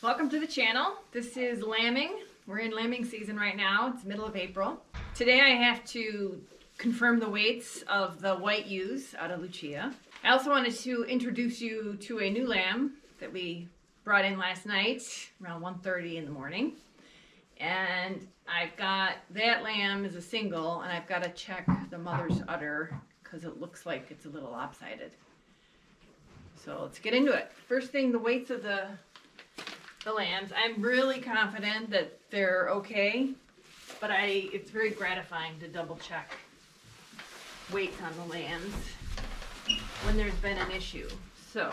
Welcome to the channel. This is lambing. We're in lambing season right now. It's middle of April. Today I have to confirm the weights of the white ewes out of Lucia. I also wanted to introduce you to a new lamb that we brought in last night around 1:30 in the morning. And I've got that lamb is a single, and I've got to check the mother's udder because it looks like it's a little lopsided. So let's get into it. First thing, the weights of the lambs. I'm really confident that they're okay, but it's very gratifying to double check weights on the lambs when there's been an issue. So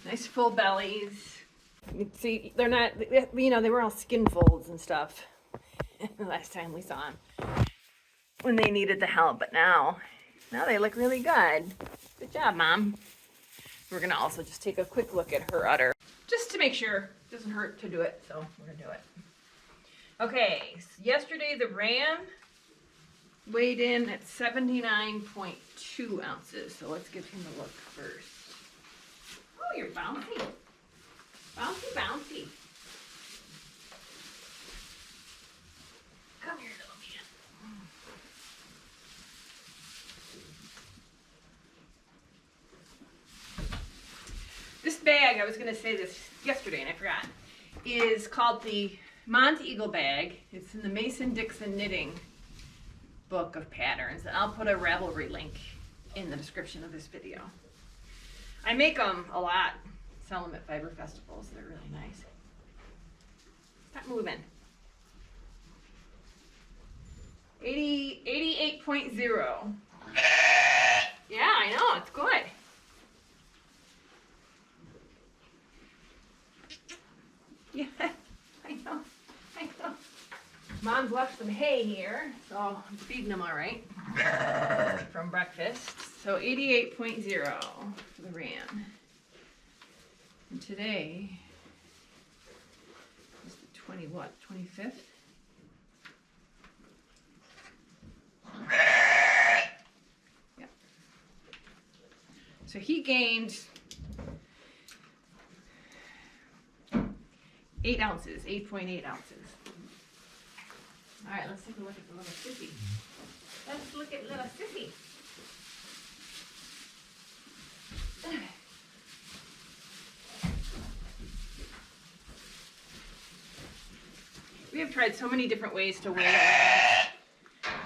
nice full bellies. You can see they're not, they were all skin folds and stuff the last time we saw them when they needed the help, but now they look really good. Good job, Mom. We're gonna also just take a quick look at her udder, just to make sure it doesn't hurt to do it, so we're gonna do it. Okay, so yesterday the ram weighed in at 79.2 ounces, so let's give him a look first. Oh, you're bouncy. Bouncy, bouncy. Come here, little man. This bag, I was going to say this yesterday and I forgot, is called the Mont Eagle bag. It's in the Mason-Dixon Knitting book of patterns. And I'll put a Ravelry link in the description of this video. I make them a lot. Sell them at fiber festivals. They're really nice. Stop moving. 88.0. Yeah, I know. It's good. Yeah, I know. Mom's left some hay here, so I'm feeding them all right from breakfast. So 88.0 for the ram. And today is the 25th? Yeah. So he gained 8 ounces, 8.8 ounces. All right, let's take a look at the little sissy. Let's look at little sissy. We have tried so many different ways to weigh it.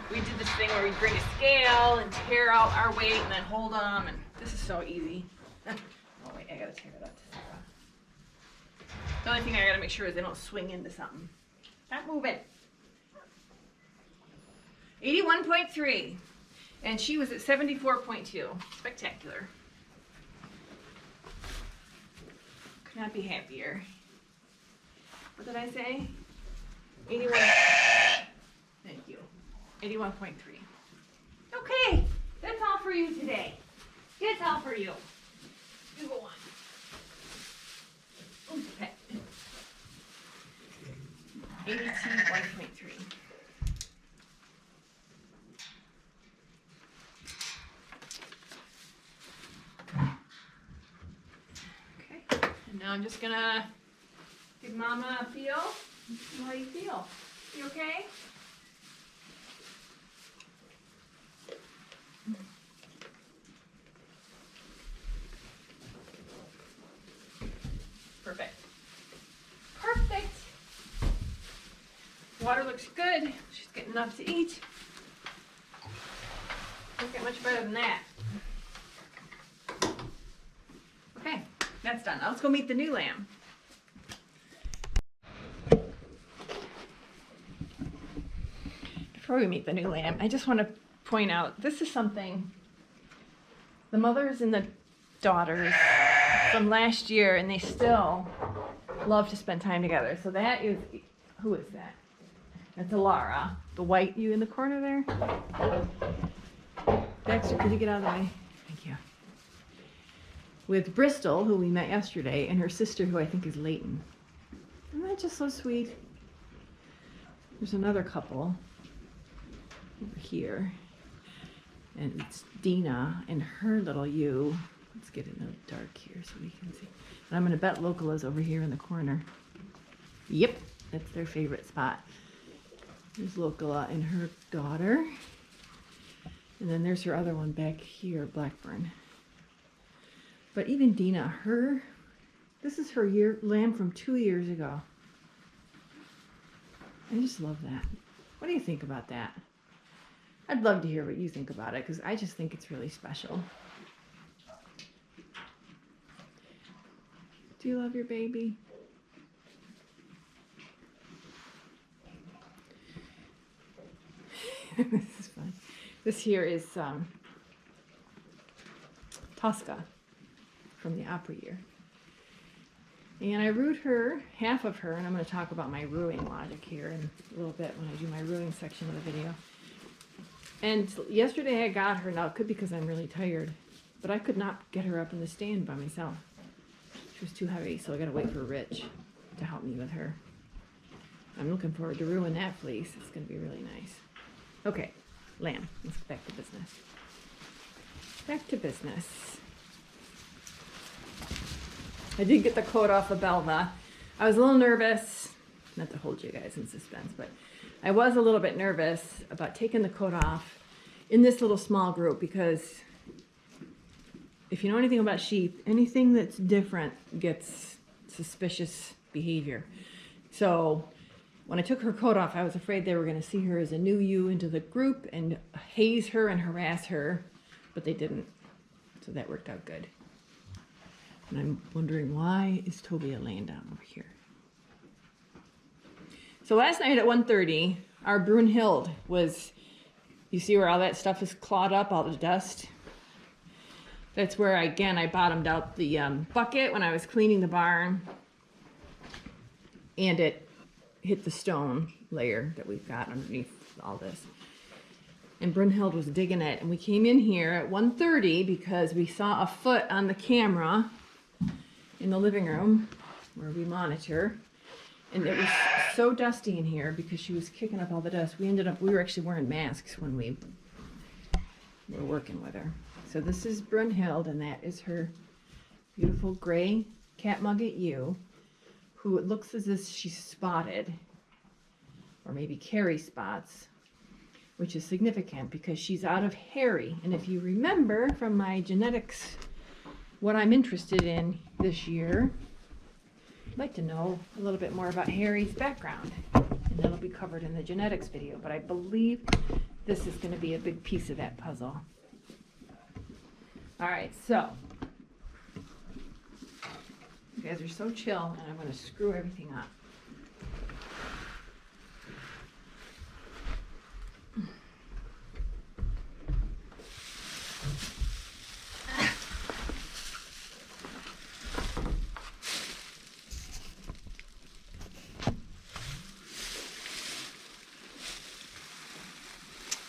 We did this thing where we bring a scale and tear out our weight and then hold them, and this is so easy. Oh wait, I gotta tear it up. The only thing I gotta make sure is they don't swing into something. Stop moving. 81.3. And she was at 74.2. Spectacular. Could not be happier. What did I say? 81. Thank you. 81.3. Okay, that's all for you today. That's all for you. You go on. Okay. 82.3. Okay, and now I'm just gonna give Mama a feel and see how you feel. You okay? Perfect. Perfect. Water looks good. She's getting enough to eat. Don't get much better than that. Okay, that's done. Now let's go meet the new lamb. Before we meet the new lamb, I just want to point out, this is something the mothers and the daughters from last year, and they still love to spend time together. So that is, who is that? That's Alara, the white ewe in the corner there. Dexter, could you get out of the way? Thank you. With Bristol, who we met yesterday, and her sister, who I think is Leighton. Isn't that just so sweet? There's another couple over here. And it's Dina and her little ewe Let's get it in the dark here so we can see. And I'm going to bet Locala's over here in the corner. Yep, that's their favorite spot. There's Locala and her daughter. And then there's her other one back here, Blackburn. But even Dina, this is her lamb from 2 years ago. I just love that. What do you think about that? I'd love to hear what you think about it, because I just think it's really special. Do you love your baby? This is fun. This here is Tosca from the opera year. And I rooed her, half of her, and I'm going to talk about my rooing logic here in a little bit when I do my rooing section of the video. And yesterday I got her, now it could be because I'm really tired, but I could not get her up in the stand by myself. She was too heavy, so I got to wait for Rich to help me with her. I'm looking forward to ruin that fleece. It's going to be really nice. Okay, lamb. Let's get back to business. Back to business. I did get the coat off of Belva. I was a little nervous, not to hold you guys in suspense, but I was a little bit nervous about taking the coat off in this little small group, because if you know anything about sheep, anything that's different gets suspicious behavior. So when I took her coat off, I was afraid they were going to see her as a new ewe into the group and haze her and harass her, but they didn't. So that worked out good. And I'm wondering, why is Toby laying down over here? So last night at 1:30, our Brunhilde was, you see where all that stuff is clawed up, all the dust? That's where, again, I bottomed out the bucket when I was cleaning the barn, and it hit the stone layer that we've got underneath all this. And Brunhilde was digging it, and we came in here at 1:30 because we saw a foot on the camera in the living room where we monitor, and it was so dusty in here because she was kicking up all the dust. We were actually wearing masks when we were working with her. So this is Brunhilde, and that is her beautiful gray katmoget ewe, who it looks as if she's spotted, or maybe Carrie spots, which is significant because she's out of Harry. And if you remember from my genetics, what I'm interested in this year, I'd like to know a little bit more about Harry's background, and that'll be covered in the genetics video, but I believe this is going to be a big piece of that puzzle. All right, so you guys are so chill, and I'm going to screw everything up.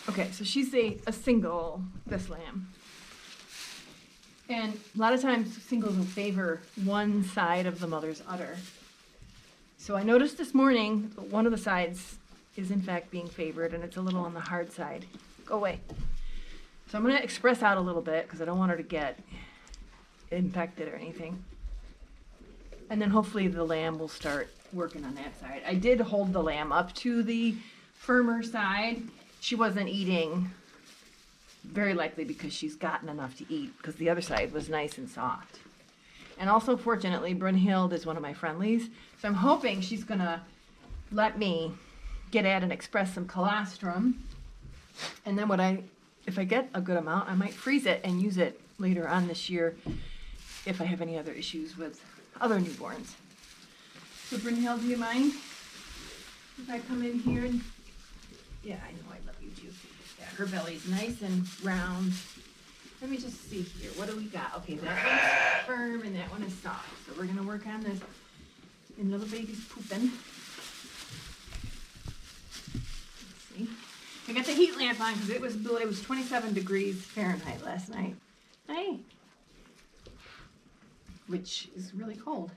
Okay, so she's a single, this lamb. And a lot of times singles will favor one side of the mother's udder. So I noticed this morning that one of the sides is in fact being favored, and it's a little on the hard side. Go away. So I'm going to express out a little bit because I don't want her to get infected or anything. And then hopefully the lamb will start working on that side. I did hold the lamb up to the firmer side. She wasn't eating, very likely because she's gotten enough to eat, because the other side was nice and soft. And also, fortunately, Brunhilde is one of my friendlies, so I'm hoping she's going to let me get at and express some colostrum. And then if I get a good amount, I might freeze it and use it later on this year if I have any other issues with other newborns. So Brunhilde, do you mind if I come in here and... Yeah, I know, I love you too. Yeah, her belly's nice and round. Let me just see here. What do we got? Okay, that one's firm and that one is soft. So we're going to work on this. And little baby's pooping. Let's see. I got the heat lamp on because it was 27 degrees Fahrenheit last night. Hey. Which is really cold.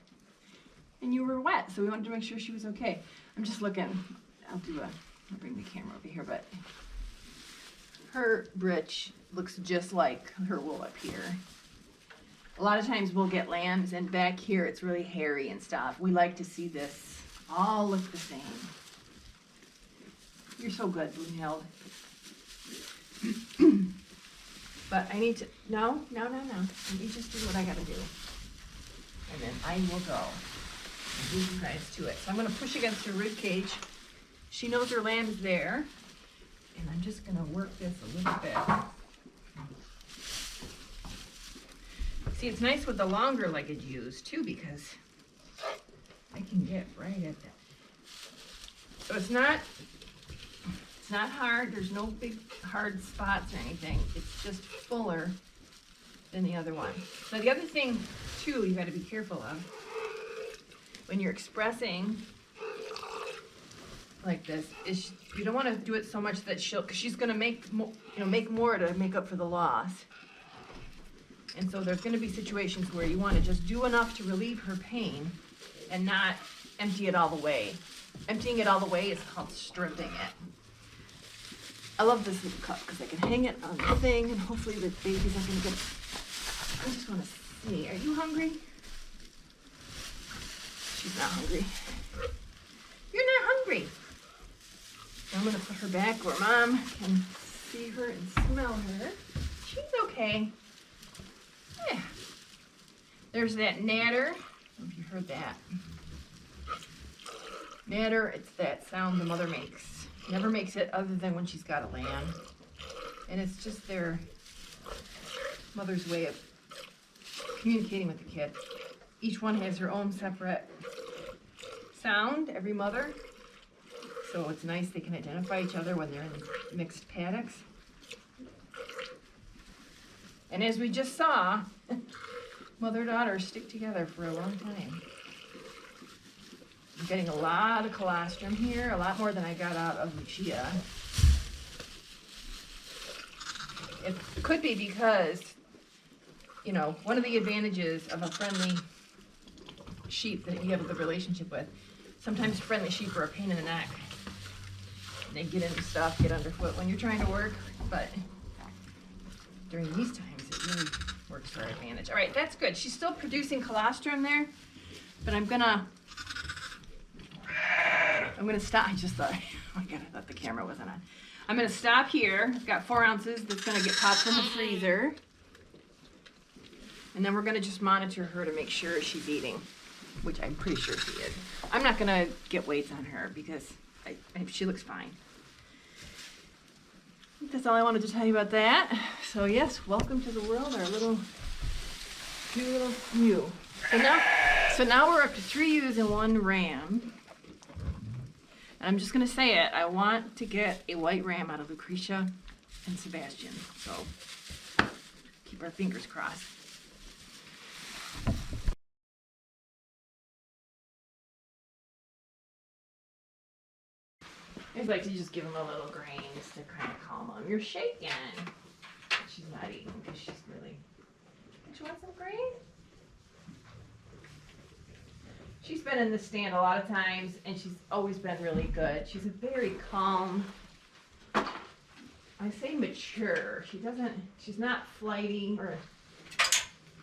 And you were wet, so we wanted to make sure she was okay. I'm just looking. I'll bring the camera over here, but her britch looks just like her wool up here. A lot of times we'll get lambs and back here it's really hairy and stuff. We like to see this all look the same. You're so good, Brunhilde. But I need to, no. Let me just do what I gotta do. And then I will go and leave you guys to it. So I'm gonna push against her rib cage. She knows her lamb is there. And I'm just gonna work this a little bit. See, it's nice with the longer legged ewes too, because I can get right at that. So it's not hard. There's no big hard spots or anything. It's just fuller than the other one. So the other thing too you got to be careful of when you're expressing like this is you don't want to do it so much that because she's going to make more to make up for the loss. And so there's going to be situations where you want to just do enough to relieve her pain and not empty it all the way. Emptying it all the way is called stripping it. I love this little cup because I can hang it on the thing and hopefully the babies aren't going to get it. I just want to see. Are you hungry? She's not hungry. You're not hungry. I'm going to put her back where Mom can see her and smell her. She's okay. Yeah. There's that natter. I don't know if you heard that. Natter, it's that sound the mother makes. Never makes it other than when she's got a lamb. And it's just their mother's way of communicating with the kid. Each one has her own separate sound, every mother. So it's nice they can identify each other when they're in mixed paddocks. And as we just saw, mother-daughter stick together for a long time. I'm getting a lot of colostrum here, a lot more than I got out of Lucia. It could be because, you know, one of the advantages of a friendly sheep that you have a good relationship with, sometimes friendly sheep are a pain in the neck. They get into stuff, get underfoot when you're trying to work, but during these times it really works to our advantage. All right, that's good. She's still producing colostrum there, but I'm gonna stop. I just thought, oh my God, I thought the camera wasn't on. I'm gonna stop here. I've got 4 ounces that's gonna get popped from the freezer. And then we're gonna just monitor her to make sure she's eating, which I'm pretty sure she is. I'm not gonna get weights on her because she looks fine. I think that's all I wanted to tell you about that. So yes, welcome to the world, our little cute little ewe. So now we're up to 3 ewes and 1 ram. And I'm just gonna say it, I want to get a white ram out of Lucretia and Sebastian. So keep our fingers crossed. I like to just give them a little grains to kind of calm them. You're shaking. She's not eating because she's really. She want some grain? She's been in the stand a lot of times, and she's always been really good. She's a very calm. I say mature. She's not flighty, or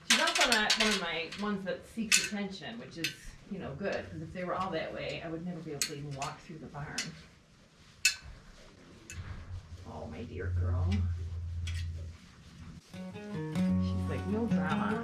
she's also not one of my ones that seeks attention, which is, you know, good. Because if they were all that way, I would never be able to even walk through the barn. Oh, my dear girl. She's like, no drama.